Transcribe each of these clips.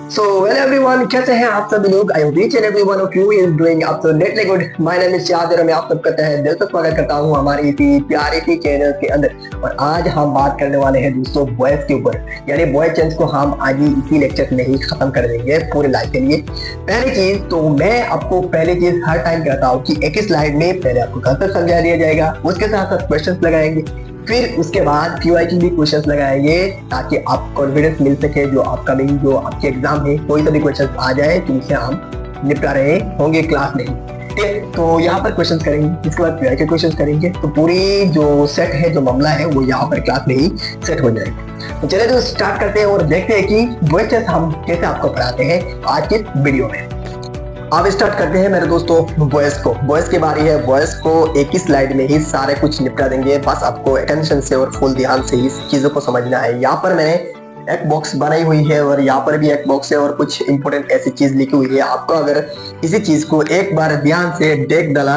So well everyone, कैसे हैं आप सभी लोग? I hope each and every one of you is doing absolutely good. My name is शाद और मैं आप सबका तहे दिल से स्वागत करता हूं हमारी इसी प्यारी सी चैनल के अंदर। और आज हम बात करने वाले हैं दोस्तों वॉइस के ऊपर, यानी वॉइस चेंज को हम आज ही इसी लेक्चर में ही खत्म कर देंगे पूरे लाइफ के लिए। पहली चीज तो मैं आपको पहली चीज हर टाइम कहता हूँ कि एक ही स्लाइड में पहले आपको कंसेप्ट समझा दिया जाएगा, उसके साथ साथ क्वेश्चन लगाएंगे, फिर उसके बाद QIQ भी क्वेश्चंस लगाएंगे ताकि आप कॉन्फिडेंस मिल सके जो अपकमिंग जो आपके एग्जाम है कोई सा भी क्वेश्चन आ जाए तो उसे हम निपटा रहे होंगे क्लास में। ठीक है, तो यहाँ पर क्वेश्चंस करेंगे, इसके बाद QIQ क्वेश्चंस करेंगे, तो पूरी जो सेट है जो मामला है वो यहाँ पर क्लास में ही सेट हो जाएगा। तो चलिए तो स्टार्ट करते हैं और देखते हैं कि वॉइस टेस्ट हम कैसे आपको पढ़ाते हैं आज के वीडियो में। अब स्टार्ट करते हैं मेरे दोस्तों वॉइस की बारी है। वॉइस को एक ही स्लाइड में ही सारे कुछ निपटा देंगे, बस आपको अटेंशन से और फुल ध्यान से इस चीजों को समझना है। यहाँ पर मैंने एक बॉक्स बनाई हुई है और यहाँ पर भी एक बॉक्स है और कुछ इंपॉर्टेंट ऐसी चीज लिखी हुई है। आपको अगर इसी चीज को एक बार ध्यान से देख डाला,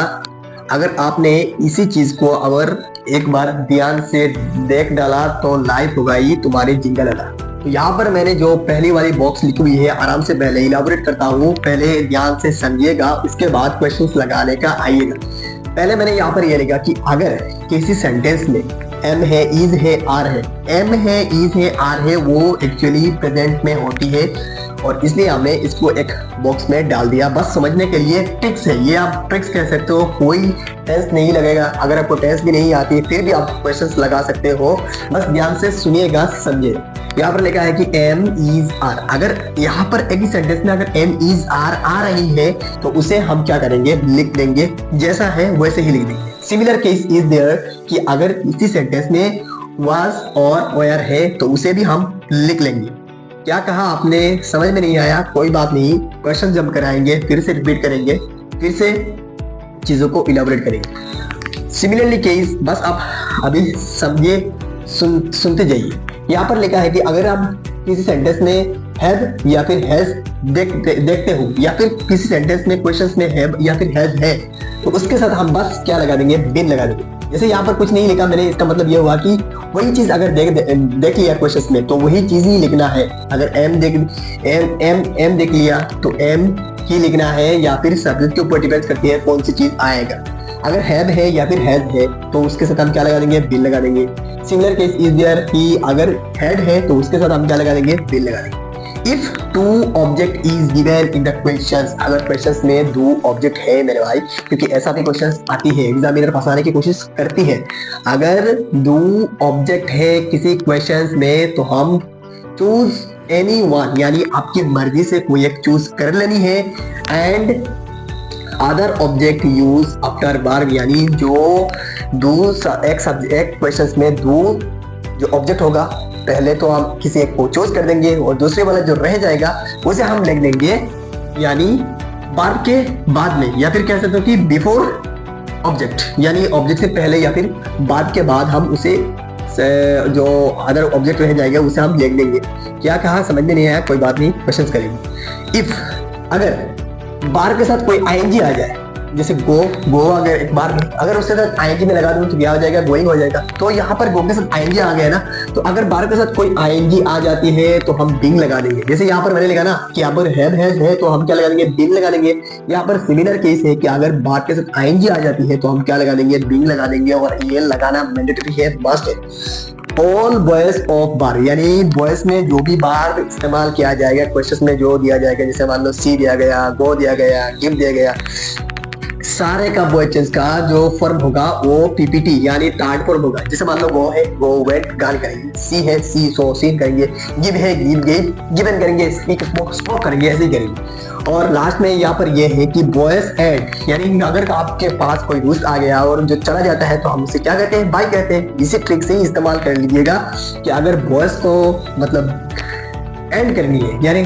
अगर आपने इसी चीज को अगर एक बार ध्यान से देख डाला तो लाइफ होगा ही तुम्हारी जिंगल अदा। तो यहाँ पर मैंने जो पहली वाली बॉक्स लिखी हुई है आराम से पहले इलाबोरेट करता हूँ, पहले ध्यान से समझिएगा, उसके बाद क्वेश्चंस लगाने का आइएगा। पहले मैंने यहाँ पर ये लिखा कि अगर किसी सेंटेंस में एम है, इज है, आर है, एम है, इज है, आर है, वो एक्चुअली प्रेजेंट में होती है और इसलिए हमने इसको एक बॉक्स में डाल दिया। बस समझने के लिए ट्रिक्स है, ये आप ट्रिक्स कह सकते हो, कोई टेंस नहीं लगेगा। अगर आपको टेंस भी नहीं आती फिर भी आप क्वेश्चंस लगा सकते हो, बस ध्यान से सुनिएगा, समझिए। यहाँ पर लिखा है कि एम इज आर, अगर यहाँ पर एक ही सेंटेंस में अगर एम इज आर आ रही है तो उसे हम क्या करेंगे, लिख देंगे, जैसा है वैसे ही लिख देंगे। सिमिलर केस इज देयर कि अगर इसी सेंटेंस में वाज और वेयर है तो उसे भी हम लिख लेंगे। क्या कहा आपने, समझ में नहीं आया, कोई बात नहीं, क्वेश्चन जब कराएंगे फिर से रिपीट करेंगे, फिर से चीजों को इलाबोरेट करेंगे। सिमिलरली केस, बस आप अभी समझिए, सुनते जाइए। यहाँ पर लिखा है कि अगर आप किसी सेंटेंस में हैव या फिर हैज देखते हो, या फिर किसी सेंटेंस में क्वेश्चंस में हैव या फिर हैज है, तो उसके साथ हम बस क्या लगा देंगे, बिन लगा देंगे। जैसे यहाँ पर कुछ नहीं लिखा मैंने, इसका मतलब ये हुआ कि वही चीज अगर देख लिया क्वेश्चंस में तो वही चीज ही लिखना है। अगर एम देख लिया तो एम ही लिखना है, या फिर सब्जेक्ट के ऊपर डिपेंड करती है कौन सी चीज आएगा। अगर हैव है या फिर हैज है तो उसके साथ हम क्या लगा देंगे, बिन लगा देंगे। सिमिलर केस इज देयर कि अगर हैड है तो उसके साथ हम क्या लगा देंगे, बिन लगा देंगे। If two object is given in the questions, अगर क्वेश्चंस में दो ऑब्जेक्ट है मेरे भाई, क्योंकि ऐसा भी क्वेश्चंस आती है, एग्जामिनर फंसाने की कोशिश करती है। अगर दो ऑब्जेक्ट है किसी क्वेश्चंस में तो हम चूज एनी वन, यानी आपकी मर्जी से कोई एक चूज कर लेनी है। And other object use after verb, यानी जो एक क्वेश्चंस में दो जो ऑब्जेक्ट होगा पहले तो हम किसी एक को चूज कर देंगे और दूसरे वाला जो रह जाएगा उसे हम लिख देंगे, यानी वर्ब के बाद में, या फिर कह सकते हो कि बिफोर ऑब्जेक्ट, यानी ऑब्जेक्ट से पहले या फिर बाद के बाद हम उसे जो अदर ऑब्जेक्ट रह जाएगा उसे हम लिख देंगे। क्या कहा, समझ में नहीं आया, कोई बात नहीं, क्वेश्चन करेंगे। इफ अगर बार के साथ कोई ING आ जाए, जैसे गो अगर एक बार अगर उसके साथ ING में लगा दूं तो क्या हो जाएगा, गोइंग हो जाएगा। तो यहाँ पर गो के साथ ING आ गया ना, तो अगर बार के साथ कोई ING आ जाती है तो हम बिंग लगा देंगे। जैसे यहाँ पर मैंने लिखा ना कि यहाँ पर हैव है तो हम क्या लगा देंगे, बिंग लगा देंगे। यहाँ पर सिमिलर केस है कि अगर बार के साथ ING आ जाती है तो हम क्या लगा देंगे, बिंग लगा देंगे। और ये लगाना मैंडेटरी है, मस्ट है। ऑल वॉइस ऑफ बार, यानी वॉइस में जो भी बार इस्तेमाल किया जाएगा क्वेश्चन में जो दिया जाएगा, जैसे मान लो सी दिया गया, गो दिया गया, गिव दिया गया, सारे का वॉइस चेंज का जो फॉर्म होगा वो PPT यानी थर्ड फॉर्म होगा। जैसे मान लो गो है, गो वेंट, गान करेंगे, सी है, सी सो सीन करेंगे, गिव है, गिव गेव, गिवन करेंगे, स्पीक स्पोक करेंगे, ऐसे ही करेंगे। और लास्ट में यहाँ पर ये है कि वॉइस एड, यानी अगर आपके पास कोई दोस्त आ गया और जो चला जाता है तो हम उसे क्या कहते हैं, बाय कहते हैं। इसी ट्रिक से ही इस्तेमाल कर लीजिएगा कि अगर वॉइस को मतलब एंड करनी है, यानी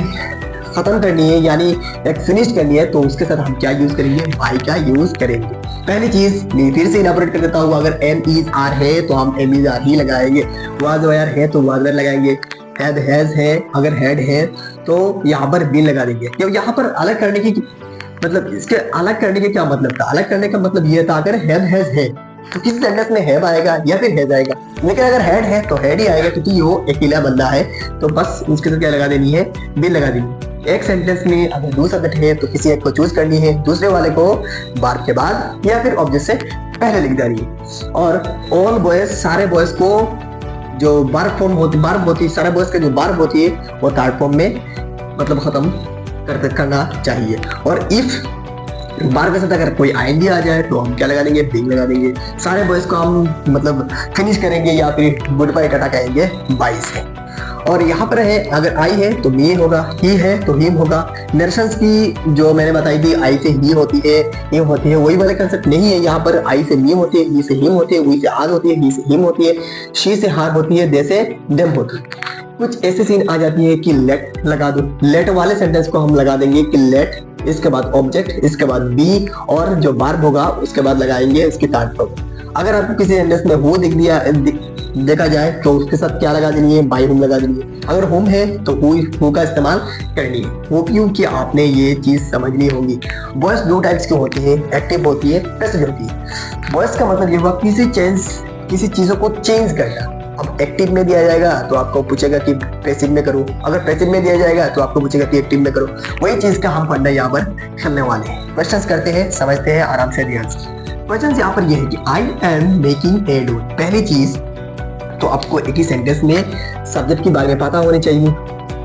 खत्म करनी है, यानी एक फिनिश करनी है, तो उसके साथ हम क्या यूज करेंगे, बाय का यूज करेंगे। पहली चीज फिर से इलाबोरेट कर देता हूँ, अगर एम इज आर है तो हम एम इज आर ही लगाएंगे, वाज वेयर है तो वाज वेयर लगाएंगे, हैड हैज है, अगर हैड है तो यहाँ पर बिन लगा देंगे। तो यहाँ पर अलग करने की मतलब, इसके अलग करने के क्या मतलब था, अलग करने का मतलब ये था अगर हैव हैज है तो किसी सेंटेंस में हैव आएगा या फिर हैज आएगा, लेकिन अगर हैड है तो हैड ही आएगा क्योंकि वो अकेला बंदा है, तो बस उसके साथ क्या लगा देनी है, बिन लगा देनी। एक सेंटेंस में अगर दो सब्जेक्ट है तो किसी एक को चूज करनी है, दूसरे वाले को बार के बाद या फिर ऑब्जेक्ट से पहले लिख देनी है। और ऑल बॉयज, सारे बॉयज को जो बार फॉर्म होती है, सारे बॉयज के जो बार होती है वो थर्ड फॉर्म में मतलब खत्म करना चाहिए। और इफ बार के साथ अगर कोई आईएनजी आ जाए तो हम क्या लगा देंगे, बीइंग लगा देंगे। सारे बॉयज को हम मतलब फिनिश करेंगे या फिर गुड बाय टाटा कहेंगे बाय से। और यहाँ पर है अगर आई है तो मी होगा, ही है तो हिम होगा। नरेशंस की जो मैंने बताई थी आई से ही होती है, हिम होती है, वही वाले कंसेप्ट नहीं है। यहाँ पर आई से मी होती है, ही से हिम होती है, वी से आर होती है, ही से हिम होती है, शी से हार होती है, दे से डेम होती है। कुछ ऐसे सीन आ जाती है कि लेट लगा दो, लेट वाले सेंटेंस को हम लगा देंगे कि लेट, इसके बाद ऑब्जेक्ट, इसके बाद बी और जो वर्ब होगा उसके बाद लगाएंगे इसकी थर्ड फॉर्म। अगर आपको किसी सेंटेंस में हु दिख दिया देखा जाए तो उसके साथ क्या लगा देनी है, बाय हुम लगा देनी है। अगर हुम है तो हु का इस्तेमाल करनी है। होप यू कि आपने ये चीज समझनी होगी। वॉइस दो टाइप्स की होती है, एक्टिव होती है, पैसिव होती है। वॉइस का मतलब ये हुआ किसी चीजों को चेंज करना। अब एक्टिव में दिया जाएगा तो आपको पूछेगा कि पैसिव में करो, अगर पैसिव में दिया जाएगा तो आपको पूछेगा कि एक्टिव में करो। वही चीज का हम पढ़ना यहाँ पर करने वाले हैं। क्वेश्चंस करते हैं, समझते हैं आराम से ध्यान से। क्वेश्चंस यहाँ पर ये है कि I am making a door. पहली चीज तो आपको एक ही सेंटेंस में सब्जेक्ट के बारे में पता होनी चाहिए,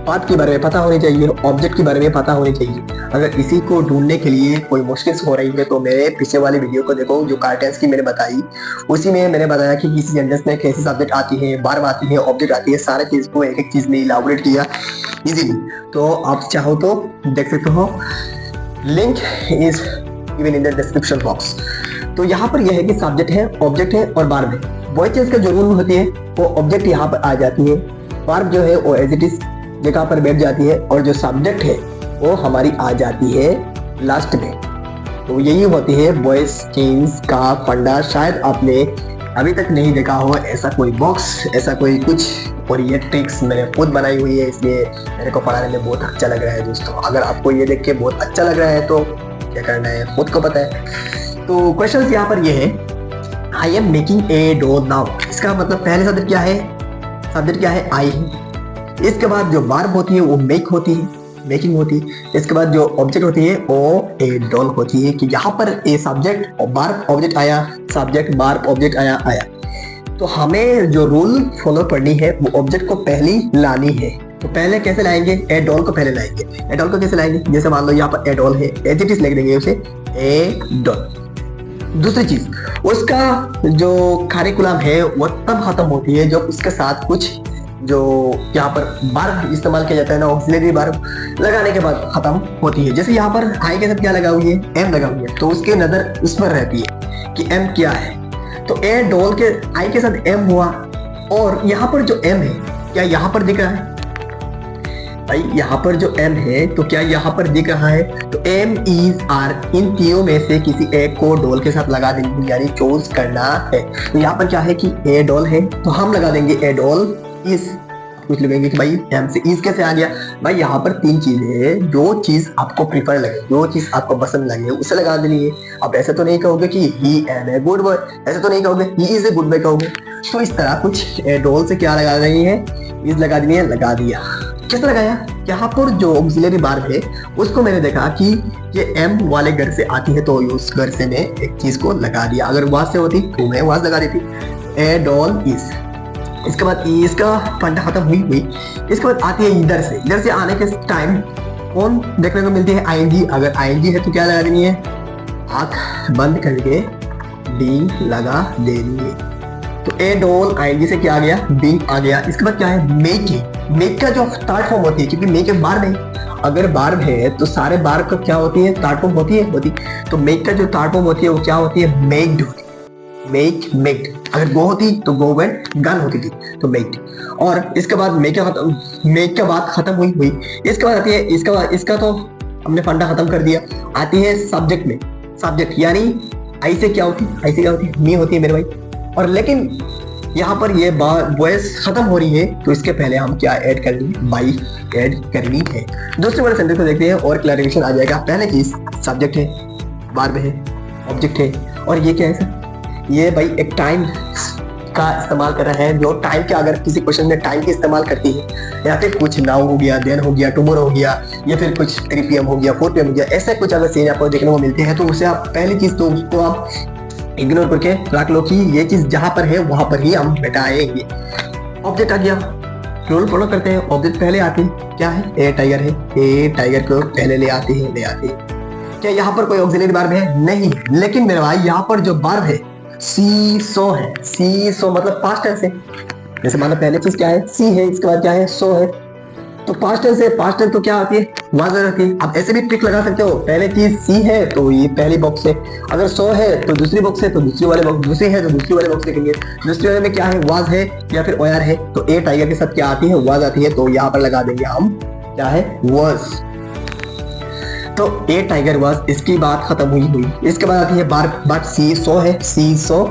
पार्ट के बारे में पता होनी चाहिए, ऑब्जेक्ट के बारे में पता होनी चाहिए। अगर इसी को ढूंढने के लिए कोई मुश्किल हो रही है तो मेरे पीछे वाली वीडियो को देखो जो कार्टेंस की मैंने बताई, उसी में मैंने बताया कि किसी सेंटेंस में कैसी सब्जेक्ट आती है, बार आती है, ऑब्जेक्ट आती है, सारे चीज को एक एक चीज में इलाबोरेट किया इजीली। तो आप चाहो तो देख सकते हो, link is given in the description box. तो यहाँ पर यह है कि सब्जेक्ट है, ऑब्जेक्ट है और बार में वही चीज का जो रूल होती है वो ऑब्जेक्ट यहाँ पर आ जाती है, वर्ब जो है वो एज इट इज जगह पर बैठ जाती है और जो सब्जेक्ट है वो हमारी आ जाती है लास्ट में। तो यही होती है वॉइस चेंज का फंडा। शायद आपने अभी तक नहीं देखा हो ऐसा कोई बॉक्स, ऐसा कोई कुछ, और ये ट्रिक्स मैंने खुद बनाई हुई है, इसलिए मेरे को पढ़ाने में बहुत अच्छा लग रहा है दोस्तों। अगर आपको ये देख के बहुत अच्छा लग रहा है तो क्या करना है खुद को पता है। तो क्वेश्चन यहाँ पर ये है, I am making a door now. इसका मतलब पहले सब्जेक्ट क्या है, सब्जेक्ट क्या है, आई है। इसके बाद जो वर्ब होती है वो मेक होती है, मेकिंग होती है। इसके बाद जो ऑब्जेक्ट होती है वो ए डॉल होती है। कि यहाँ पर ए सब्जेक्ट और वर्ब ऑब्जेक्ट आया, सब्जेक्ट वर्ब ऑब्जेक्ट आया। तो हमें जो रूल फॉलो करनी है वो ऑब्जेक्ट को पहले लानी है। तो पहले कैसे लाएंगे, ए डॉल को पहले लाएंगे। ए डॉल को कैसे लाएंगे, जैसे मान लो यहाँ पर ए डॉल है, एज इट इज लिख देंगे उसे ए डॉल। दूसरी चीज, उसका जो करिकुलम है वो तब खत्म होती है जब उसके साथ कुछ जो यहाँ पर वर्ब इस्तेमाल किया जाता है ना, ऑक्सिलरी वर्ब लगाने के बाद खत्म होती है। जैसे यहाँ पर आई के साथ क्या लगा हुई है, एम लगा हुई है, तो उसके नजर उस पर रहती है कि एम क्या है। तो ए डॉल के आई के साथ एम हुआ, और यहाँ पर जो एम है क्या यहाँ पर दिख रहा है भाई, यहाँ पर जो एम है तो क्या यहाँ पर दिख रहा है। तो एम इज आर, इन तीनों में से किसी एक को डॉल के साथ लगा देंगे, यानी चूज करना है। तो यहाँ पर क्या है कि ए डॉल है तो हम लगा देंगे ए डॉल इज। कुछ लगेंगे कि भाई एम से इज कैसे आ गया, भाई यहाँ पर तीन चीजें हैं, जो चीज आपको प्रीफर लगे, जो चीज आपको पसंद लगे उसे लगा देनी है। अब ऐसे तो नहीं कहोगे कि ही एम ए गुड बॉय, ऐसे तो नहीं कहोगे he is a good boy कहोगे। तो इस तरह कुछ ए डॉल से क्या लगा देनी है, इज लगा देनी है, लगा दिया। कैसे लगाया, यहाँ पर जो ऑक्सिलरी वर्ब है उसको मैंने देखा कि ये एम वाले घर से आती है तो उस घर से मैं एक चीज को लगा दिया। अगर वहां से होती तो मैं वहां लगा देती, ए डॉल इज। इसके बाद इसका फंडा खत्म हुई। इसके बाद आती है इधर से, इधर से आने के टाइम कौन देखने को मिलती है, आईएनजी। अगर आईएनजी है तो क्या लगा देनी है, आंख बंद करके बीइंग लगा देनी है। तो ए डॉल आईएनजी से क्या आ गया, बीइंग आ गया। इसके बाद क्या है, मेक है। मेक का जो थर्ड फॉर्म होती है, क्योंकि मेक एक बार नहीं, अगर बार है तो सारे बार का क्या होती है, थर्ड फॉर्म होती है। तो मेक का जो थर्ड फॉर्म होती है वो क्या होती है, मेक्ड होती है। मेक मेक्ड। अगर गो होती तो गो वेंट, गन होती थी तो मेक्ड। और इसके बाद मेक का बात खत्म हुई। इसके बाद आती है, इसका तो हमने फंडा खत्म कर दिया। आती है सब्जेक्ट में, सब्जेक्ट यानी आई से क्या होती है, आई से क्या होती है, मी होती है मेरे भाई। और लेकिन यहाँ पर ये वॉइस खत्म हो रही है तो इसके पहले हम क्या ऐड करनी है, बाई ऐड करनी है। दूसरे वाले सेंटेंस को देखते हैं और क्लैरिफिकेशन आ जाएगा। पहले चीज सब्जेक्ट है, वर्ब है, ऑब्जेक्ट है, और ये क्या है सर, ये भाई एक टाइम का इस्तेमाल कर रहे हैं, जो टाइम के, अगर किसी क्वेश्चन में टाइम की इस्तेमाल करती है, या फिर कुछ नाउ हो गया, देन हो गया, टुमारो हो गया, या फिर कुछ 3 PM हो गया, 4 PM हो गया, ऐसे कुछ अगर सीन आपको देखने को मिलते हैं तो उसे आप पहली चीज तो उसको आप इग्नोर करके रख लो कि ये चीज जहां पर है वहां पर ही हम बैठाएंगे। ऑब्जेक्ट आ गया, रूल फॉलो करते हैं। ऑब्जेक्ट पहले आती है, क्या है? ए टाइगर है, ए टाइगर को पहले ले आती है। क्या यहाँ पर कोई ऑक्सिलरी वर्ब है? नहीं। लेकिन मेरे भाई यहाँ पर जो वर्ब है सी सो है। सी सो मतलब पास्ट टेंस है। जैसे मानो पहले चीज क्या है? सी है, इसके बाद क्या है? सो है। तो पास्ट टेंस है, पास्ट टेंस तो क्या आती है? वाज रहती है। आप ऐसे भी ट्रिक लगा सकते हो, पहले चीज सी है तो ये पहली बॉक्स है, अगर सो है तो दूसरी बॉक्स है, तो दूसरी वाले बॉक्स, दूसरी है तो दूसरी वाले बॉक्स लिखेंगे। दूसरी वाले में क्या है? वाज है या फिर ओयर है, तो ए टाइगर के साथ क्या आती है? वाज आती है, तो यहाँ पर लगा देंगे हम, क्या है? वाज। तो ए टाइगर वाज, इसकी बात खत्म हुई। इसके बाद आती है बार सी सो है, सी सो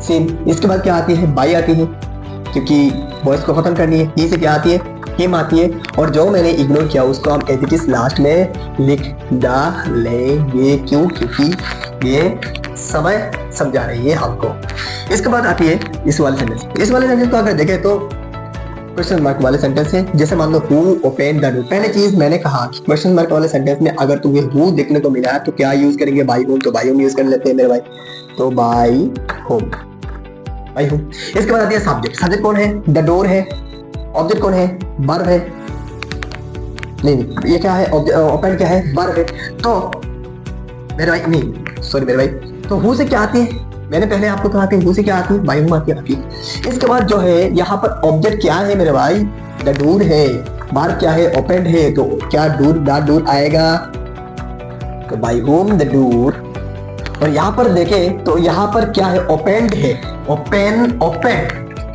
सीन। इसके बाद क्या आती है? बाई आती है, क्योंकि वॉइस को खत्म करनी है। ही से क्या आती है? हिम आती है। और जो मैंने इग्नोर किया उसको हम एज इट इज लास्ट में लिख डालेंगे। क्यों? क्योंकि ये समय समझा रही है हमको। इसके बाद आती है इस वाले सेंटेंस। इस वाले सेंटेंस को अगर देखें तो क्वेश्चन मार्क वाले सेंटेंस है। जैसे मान लो हु ओपन द डोर। पहले चीज मैंने कहा कि क्वेश्चन मार्क वाले सेंटेंस में अगर तुम्हें हु देखने को मिला तो क्या यूज करेंगे? By home. तो बाई होम यूज कर लेते हैं मेरे भाई, तो बाई होम, बाई होम। इसके बाद आती है सब्जेक्ट। सब्जेक्ट कौन है? द डोर है। ऑब्जेक्ट कौन है? वर्ब है। नहीं, ये क्या है? ओपन क्या है? वर्ब है। तो मेरे भाई, नहीं सॉरी मेरे भाई, तो हु से क्या आती है? मैंने पहले आपको कहा कि हु से क्या आती है? बाई होम आती है। इसके बाद जो है यहाँ पर ऑब्जेक्ट क्या है मेरे भाई? द डोर है। वर्ब क्या है? ओपन है, तो क्या डोर, द डोर आएगा, तो बाई होम द डोर। और यहाँ पर देखें तो यहाँ पर क्या है? ओपेंड है। ओपन, ओपन,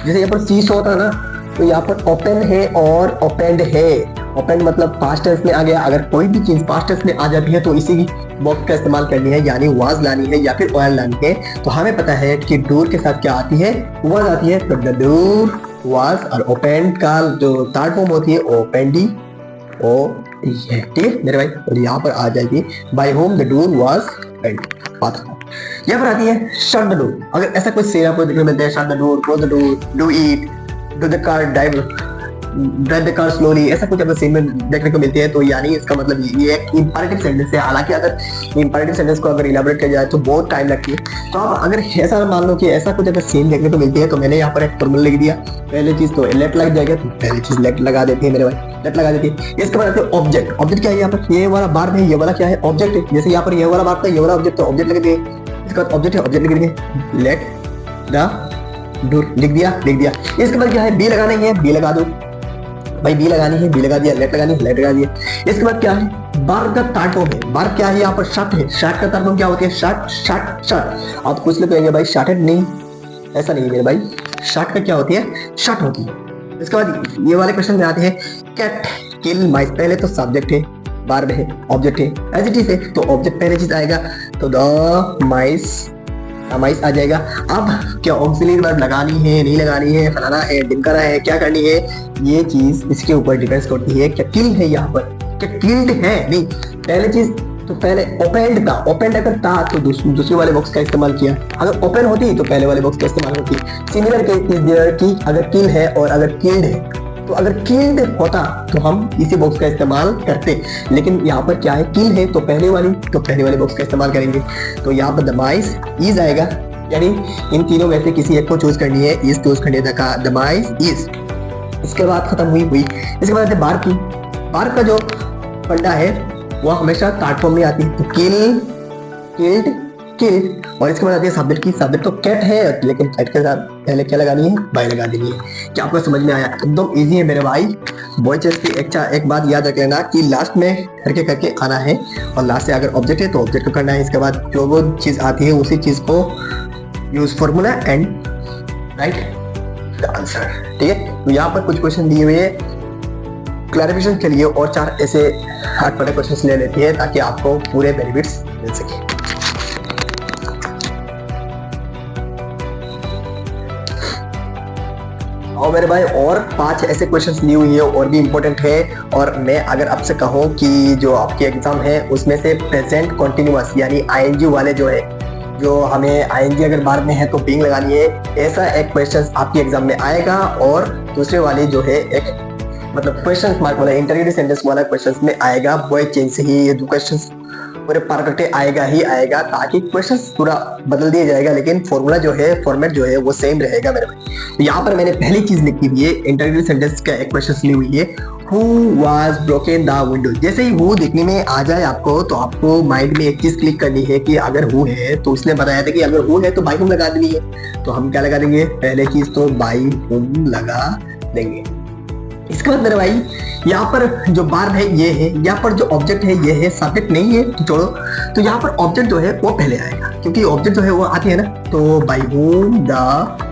जैसे यहाँ पर सी सो था ना, तो यहाँ पर ओपन है और ओपेंड है। ओपन मतलब पास्ट टेंस में आ गया। अगर कोई भी चीज पास्ट टेंस में आ जाती है तो इसी बॉक्स का इस्तेमाल करनी है, यानी वाज लानी है या फिर ऑयल लानी है। तो हमें पता है कि डोर के साथ क्या आती है? वाज आती है। तो द डोर वाज, और ओपेंड का जो थर्ड फॉर्म होती है ओपेंडी, ओ ये, ठीक है मेरे भाई। और यहाँ पर आ जाएगी by whom the door was opened. बात यहाँ पर आती है शट द डोर। अगर ऐसा कुछ सेरा आपको देखने मिलता है, shut the door, close the door, do it, do the car drive the car slowly, ऐसा कुछ अगर सीन में देखने को मिलती है तो यानी इसका मतलब ये एक इंपैरेटिव सेंटेंस है। हालांकि अगर इंपैरेटिव सेंटेंस को अगर इलैबोरेट किया जाए तो बहुत टाइम लगती है। तो आप अगर ऐसा मान लो कि ऐसा कुछ अगर सीन देखने को मिलती है तो मैंने यहाँ पर एक फॉर्मूला लिख दिया। पहले चीज तो लेट लग जाएगा, तो पहली चीज लेट लगा देती है मेरे भाई, लेट लगा देती है। इसके बाद आते हैं ऑब्जेक्ट। ऑब्जेक्ट क्या है? यहाँ पर ये वाला बार है, ये वाला क्या है? ऑब्जेक्ट है। जैसे यहाँ पर ये वाला बार था, ये वाला ऑब्जेक्ट, तो ऑब्जेक्ट लिख दिए। इसके बाद ऑब्जेक्ट है, ऑब्जेक्ट लिख देंगे, लेट द डोर, लिख दिया। इसके बाद क्या है? बी लगानी है, बी लगा दो भाई, बी लगानी है, बी लगा दिया। लेट लगानी है, लेट लगा दिया। इसके बाद क्या है? बार का थर्ड फॉर्म है। बार क्या है? यहाँ पर शट है। शट का थर्ड फॉर्म क्या होती है? Shut, shut, shut. आप कुछ लोग कहेंगे भाई शटेड, नहीं, ऐसा नहीं है मेरे भाई। शट का क्या होती है? शट होती है। इसके बाद ये वाले क्वेश्चन में आते हैं कैट किल माइस। पहले तो सब्जेक्ट है, वर्ब है, ऑब्जेक्ट है, एज इट इज है। तो ऑब्जेक्ट पहले चीज आएगा, तो द माइस, माइस आ जाएगा। अब क्या ऑक्सिलरी वर्ब लगानी है, नहीं लगानी है, फलाना है, ढिमकाना है, क्या करनी है, ये चीज इसके ऊपर डिपेंड करती है। क्या किल है यहाँ पर? क्या किल्ड है? नहीं, पहले चीज तो पहले ओपेंड था। ओपेंड अगर था तो दूसरे वाले बॉक्स का इस्तेमाल किया। अगर ओपन होती तो पहले वाले बॉक्स का इस्तेमाल होती। सिमिलर केस इज देयर कि अगर किल है और अगर किल्ड है, तो अगर किल्ड होता तो हम इसी बॉक्स का इस्तेमाल करते। लेकिन यहाँ पर क्या है? किल है तो पहले वाले बॉक्स का इस्तेमाल करेंगे। तो यहाँ पर द माइस इज आएगा, यानी इन तीनों में से किसी एक को चूज करनी है। इज चूज करने का, द माइस इज। इसके बाद खत्म हुई। इसके बाद बार की। बार का जो फंडा है वो हमेशा थर्ड फॉर्म में आती है। तो किल, किल्ड, किल्ड। और इसके बाद आती है सब्जेक्ट की। सब्जेक्ट तो कैट है, लेकिन कैट के साथ पहले क्या लगानी है? बाय लगा देनी है। क्या आपको समझ में आया? एकदम इजी है मेरे भाई। बॉय चेस की एक बात याद रख लेना कि लास्ट में करके आना है, और लास्ट से अगर ऑब्जेक्ट है तो ऑब्जेक्ट को करना है। इसके बाद जो वो चीज आती है उसी चीज को use formula and right the answer, ठीक है। तो यहाँ पर कुछ क्वेश्चन दिए हुए क्लैरिफिकेशन के लिए और 4 ऐसे हार्ड पड़े क्वेश्चन ले लेती है ताकि आपको पूरे बेनिफिट्स मिल सके। और मेरे भाई और 5 ऐसे क्वेश्चंस ली हुई है और भी इंपॉर्टेंट है। और मैं अगर आपसे कहूँ कि जो आपके एग्जाम है उसमें से प्रेजेंट कॉन्टिन्यूअस यानी आईएनजी वाले जो है जो हमें आएंगे अगर बार में है तो बीइंग लगानी है, ऐसा एक क्वेश्चन आपके एग्जाम में आएगा। और दूसरे वाले जो है एक मतलब क्वेश्चन मार्क वाला इंटरव्यू सेंटेंस वाला क्वेश्चन में आएगा, बॉय चेंज से ही ये दो क्वेश्चन पूरे पार करके आएगा ही आएगा, ताकि क्वेश्चन पूरा बदल दिया जाएगा लेकिन फॉर्मूला जो है फॉर्मेट जो है वो सेम रहेगा मेरे भाई। तो यहाँ पर मैंने पहली चीज लिखी हुई है, इंटरव्यू सेंटेंस का एक क्वेश्चन ली हुई है, who was broken the window. जैसे ही हु देखने में आ जाए आपको, तो आपको माइंड में एक चीज क्लिक करनी है कि अगर हु है तो उसने बताया था कि अगर हु है तो बाई हुम लगा देनी है। तो हम क्या लगा देंगे, पहले चीज तो बाई हुम लगा देंगे। इसके बाद मेरे भाई यहाँ पर जो बार है ये है, यहाँ पर जो ऑब्जेक्ट है ये है, सब्जेक्ट नहीं है तो छोड़ो। तो यहाँ पर ऑब्जेक्ट जो है वो पहले आएगा, क्योंकि ऑब्जेक्ट जो है वो आती है ना। तो by whom the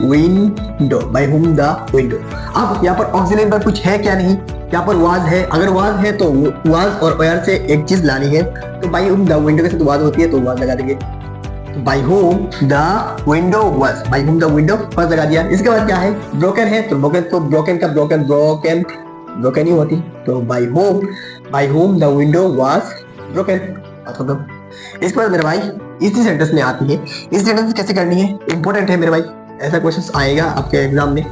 window, by whom the window. अब यहाँ पर ऑक्सिलरी वर्ब कुछ है क्या, नहीं। यहाँ पर वाज है, अगर वाज है तो वाज और वेयर से एक चीज लानी है। तो बाई हुम द विंडो के साथ वाज होती है तो वाज लगा देंगे। By home the window was, by home the window was लगा दिया। इसके बाद क्या है, ब्रोकन है तो ब्रोकन का ब्रोकन ही होती। तो by home the window was broken. इसके बाद मेरे भाई इसी सेंटेंस में आती है, इस सेंटेंस कैसे करनी है इंपॉर्टेंट है मेरे भाई। ऐसा क्वेश्चन आएगा आपके एग्जाम में,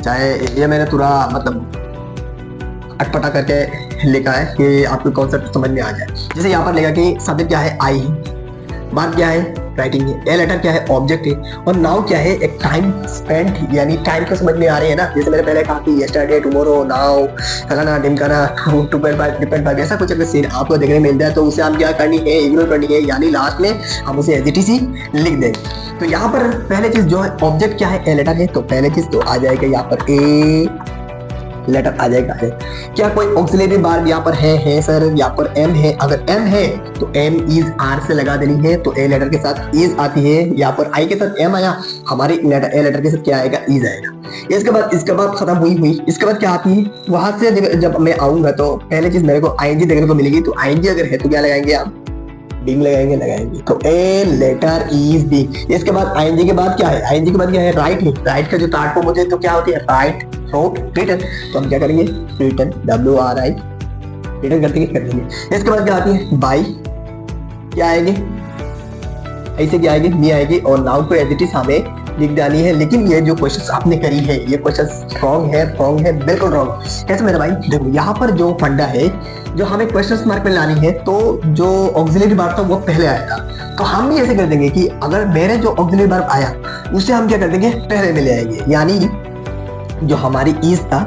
चाहे ये मैंने पूरा मतलब अटपटा करके लिखा है कि आपको कॉन्सेप्ट समझ में आ जाए। जैसे यहाँ पर लिखा कि सब्जेक्ट क्या है, आई, बात क्या है, राइटिंग है, ए लेटर क्या है, ऑब्जेक्ट है, और नाउ क्या है, एक टाइम स्पेंट यानी टाइम को समझ में आ रही है ना। जैसे मैंने पहले कहा कि यस्टरडे, टुमारो, नाउ, फलाना, ढिमकाना, 2.5 ऐसा कुछ अगर सीन आपको देखने मिल जाए तो उसे हम क्या करनी है, इग्नोर करनी है, यानी लास्ट में हम उसे एज इट इज ही लिख देंगे। तो यहाँ पर पहले चीज जो है ऑब्जेक्ट क्या है, ए लेटर है, तो पहले चीज तो आ जाएगा यहाँ पर ए लेटर आ जाएगा है। क्या कोई ऑक्सिलरी बार यहाँ पर है सर, यहाँ पर एम है, अगर एम है तो एम इज आर से लगा देनी है, तो ए लेटर के साथ इज आती है। यहाँ पर आई के साथ एम आया, हमारी लेटर ए लेटर के साथ क्या आएगा, इज आएगा। इसके बाद खत्म हुई। इसके बाद क्या आती है, वहां से जब मैं आऊंगा तो पहले चीज मेरे को आईएनजी देखने को मिलेगी। तो आईएनजी अगर है तो क्या लगाएंगे आप, बीइंग लगाएंगे। तो ए लेटर इज बीइंग। इसके बाद आईएनजी के बाद क्या है, आईएनजी के बाद क्या है, राइट का जो थर्ड फॉर्म होती है तो क्या होती है, राइट, रोट, रिटन। तो हम क्या करेंगे, रिटन, WRI, रिटन कर देंगे। इसके बाद क्या आती है, बाई, क्या आएंगे, ऐसे क्या आएगी, मी आएगी, और नाउ को एज इट इज हमें लिख डाली है। लेकिन ये जो क्वेश्चन आपने करी है ये क्वेश्चन रॉन्ग है, बिल्कुल रॉन्ग। कैसे मेरे भाई, देखो यहाँ पर जो फंडा है, जो हमें क्वेश्चन मार्क में लानी है, तो जो ऑक्सिलरी वर्ब था वो पहले आएगा। तो हम भी ऐसे कर देंगे कि अगर मेरे जो ऑक्सिलरी वर्ब आया उसे हम क्या कर देंगे, पहले में ले आएंगे, यानी जो हमारी इज था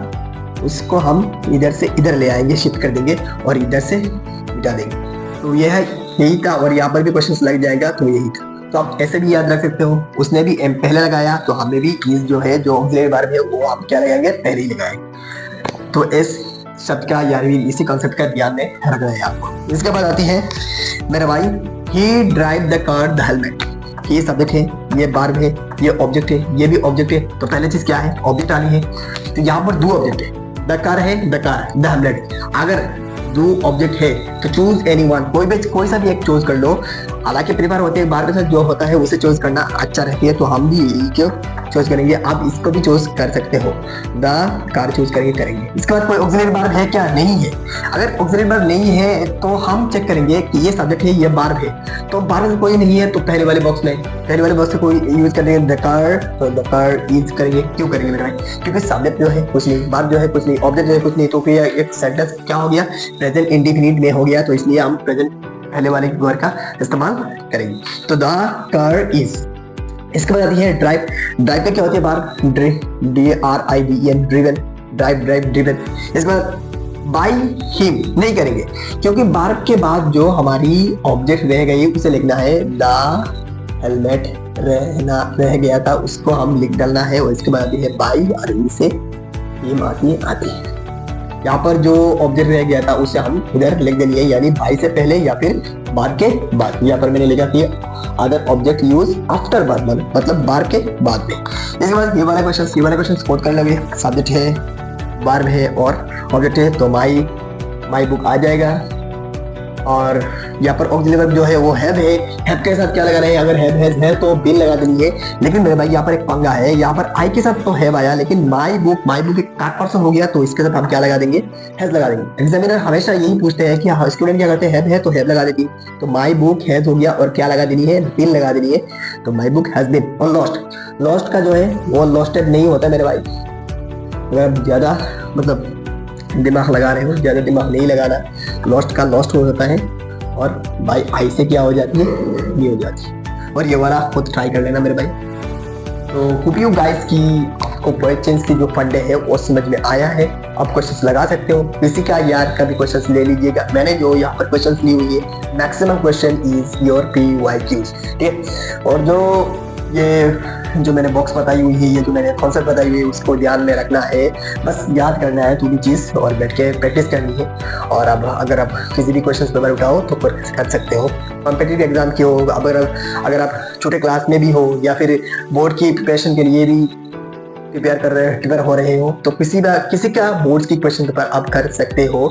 उसको हम इधर से इधर ले आएंगे, शिफ्ट कर देंगे और इधर से मिटा देंगे। तो यही था, और यहाँ पर भी क्वेश्चन लग जाएगा, तो यही था। तो आप ऐसे भी याद रख सकते हो, उसने भी एम पहले लगाया तो हमें भी इज जो है, जो ऑक्सिलरी वर्ब है वो आप क्या लगाएंगे, पहले ही लगाएंगे। तो इस शब्द का यानी इसी कॉन्सेप्ट का ध्यान में रखना है आपको। इसके बाद आती है मेरे भाई, he drive the car the helmet. ये सब्जेक्ट है, ये वर्ब है, ये ऑब्जेक्ट है, ये भी ऑब्जेक्ट है। तो पहले चीज क्या है, ऑब्जेक्ट आनी है। तो यहाँ पर दो ऑब्जेक्ट है, द कार है, द हेमलेट। अगर दो ऑब्जेक्ट है तो चूज एनी वन, कोई सा भी एक चूज कर लो। हालांकि प्रिफर होते हैं बार के साथ जो होता है उसे चूज करना अच्छा रहती है, तो हम भी क्यों चूज करेंगे, आप इसको भी चूज कर सकते हो, द कार चूज करेंगे। इसके बाद कोई ऑक्सिलरी वर्ब है क्या, नहीं है। अगर ऑक्सिलरी वर्ब नहीं है तो हम चेक करेंगे कि ये सब्जेक्ट है, ये वर्ब है। तो वर्ब कोई नहीं है तो पहले वाले बॉक्स से कोई यूज कर देंगे, द कार, तो द कार यूज करेंगे। क्यों करेंगे मेरे भाई, क्योंकि सब्जेक्ट जो है कुछ नहीं, वर्ब जो है कुछ नहीं, ऑब्जेक्ट जो है कुछ नहीं, तो फिर एक सेंटेंस क्या हो गया, प्रेजेंट इंडेफिनिट में हो गया। तो इसलिए हम प्रेजेंट पहले वाले वर्ड का इस्तेमाल करेंगे। तो द कार इज। इसके बाद आती है ड्राइव का क्या होती है, बार, DRIVEN, ड्रिवन। इसके बाद बाई हिम नहीं करेंगे, क्योंकि बार के बाद जो हमारी ऑब्जेक्ट रह गई उसे लिखना है, द हेलमेट रह गया था उसको हम लिख डालना है। और इसके बाद आती है बाई, और इनसे हिम आती है। यहाँ पर जो ऑब्जेक्ट रह गया था उसे हम इधर लिख देनी है, यानी बाई से पहले या फिर बार के बाद। यहाँ पर मैंने लिखा कि अदर ऑब्जेक्ट यूज आफ्टर बार, मतलब बार के बाद में। इसके बाद ये वाला क्वेश्चन कोड कर लेंगे। सब्जेक्ट है, वर्ब है और ऑब्जेक्ट है, तो माई बुक आ जाएगा। और यहाँ पर ऑक्सिलरी वर्ब जो है वो हैव है। हैव के साथ क्या लगाना है, अगर हैव है तो बिन लगा देनी है। लेकिन मेरे भाई यहाँ पर एक पंगा है, यहाँ पर आई के साथ तो हैव आया, लेकिन माई बुक एक कार्ड पर्सन हो गया, तो इसके साथ हम क्या लगा देंगे, हैज लगा देंगे। एग्जामिनर हमेशा यही पूछते हैं कि स्टूडेंट क्या करते हैं, हैव है तो हैव लगा देती है। तो माई बुक हैज हो गया और क्या लगा देनी है, बिन लगा देनी है। तो माई बुक हैज बिन। और लॉस्ट का जो है वो लॉस्टेड नहीं होता मेरे भाई। अगर आप ज्यादा मतलब दिमाग लगा रहे हो, ज्यादा दिमाग नहीं लगाना, लॉस्ट का लॉस्ट हो जाता है और बाई आई से क्या हो जाती है, ये हो जाती है। और ये वाला खुद ट्राई कर लेना मेरे भाई। तो होप यू गाइस की आपको वॉइस चेंज की जो फंडे है वो समझ में आया है। आप क्वेश्चंस लगा सकते हो, किसी का यार का भी क्वेश्चंस ले लीजिएगा। मैंने जो यहाँ पर क्वेश्चंस ली हुई है, maximum question is your PYQs, ठीक है। और जो मैंने बॉक्स बताई हुई है, ये जो मैंने कॉन्सेप्ट बताई हुई है, उसको ध्यान में रखना है, बस याद करना है थोड़ी चीज़ और बैठ के प्रैक्टिस करनी है। और अब अगर आप किसी भी क्वेश्चन पेपर उठाओ तो कर सकते हो। कॉम्पिटिटिव एग्जाम की हो, अगर आप छोटे क्लास में भी हो या फिर बोर्ड की प्रिपरेशन के लिए भी प्रिपेयर हो रहे हो, तो किसी का बोर्ड की क्वेश्चन पेपर आप कर सकते हो,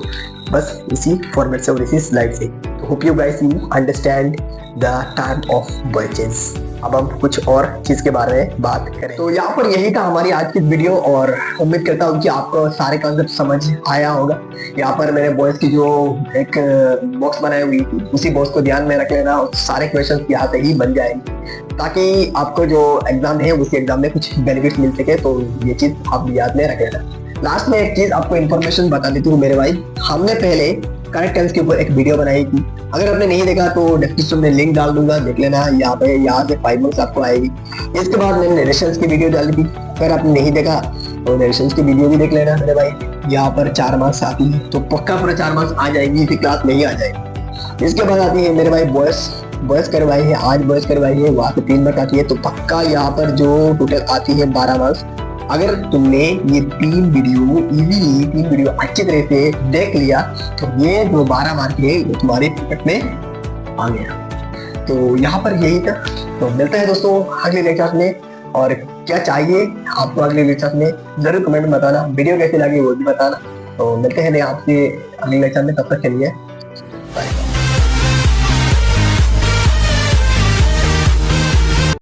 बस इसी फॉर्मेट से और इसी स्लाइड से। तो hope you guys you understand the type of voice. अब हम कुछ और चीज के बारे में बात करें। तो यहाँ पर यही था हमारी आज की वीडियो, और उम्मीद करता हूँ कि आपको सारे कॉन्सेप्ट समझ आया होगा। यहाँ पर मैंने वॉइस की जो एक बॉक्स बनाई हुई थी, उसी बॉक्स को ध्यान में रख लेना और सारे क्वेश्चन यहाँ से ही बन जाएंगे, ताकि आपको जो एग्जाम है उसी एग्जाम में कुछ बेनिफिट मिल सके। तो ये चीज आप याद में रख लेना। लास्ट में एक चीज आपको इन्फॉर्मेशन बता देती हूँ मेरे भाई, हमने पहले करेक्ट टेंस के ऊपर एक वीडियो बनाई थी। अगर आपने नहीं देखा तो डिस्क्रिप्शन में लिंक डाल दूंगा, देख लेना। यहाँ से 5 मार्क्स आपको आएगी। इसके बाद मैंने नरेशंस की वीडियो डाली थी, अगर आपने नहीं देखा तो नरेशंस की वीडियो भी देख लेना मेरे भाई। यहाँ पर 4 मार्क्स आती है, तो पक्का पूरे 4 मार्क्स आ जाएगी, इसी क्लास में ही आ जाएगी। इसके बाद आती है मेरे भाई बॉयस करवाई है, आज बॉयस करवाई है, वहाँ पे 3 मार्क्स आती है। तो पक्का यहाँ पर जो टोटल आती है 12 मार्क्स। अगर तुमने ये 3 वीडियो अच्छी तरह से देख लिया तो ये जो 12 मार्क है वो तुम्हारे पॉकेट में आ गया। तो यहाँ पर यही था। तो मिलते हैं दोस्तों अगले लेक्चर में, और क्या चाहिए आपको अगले लेक्चर में जरूर कमेंट में बताना। वीडियो कैसी लगी वो भी बताना। तो मिलते हैं आपसे अगले लेक्चर में, तब तक के लिए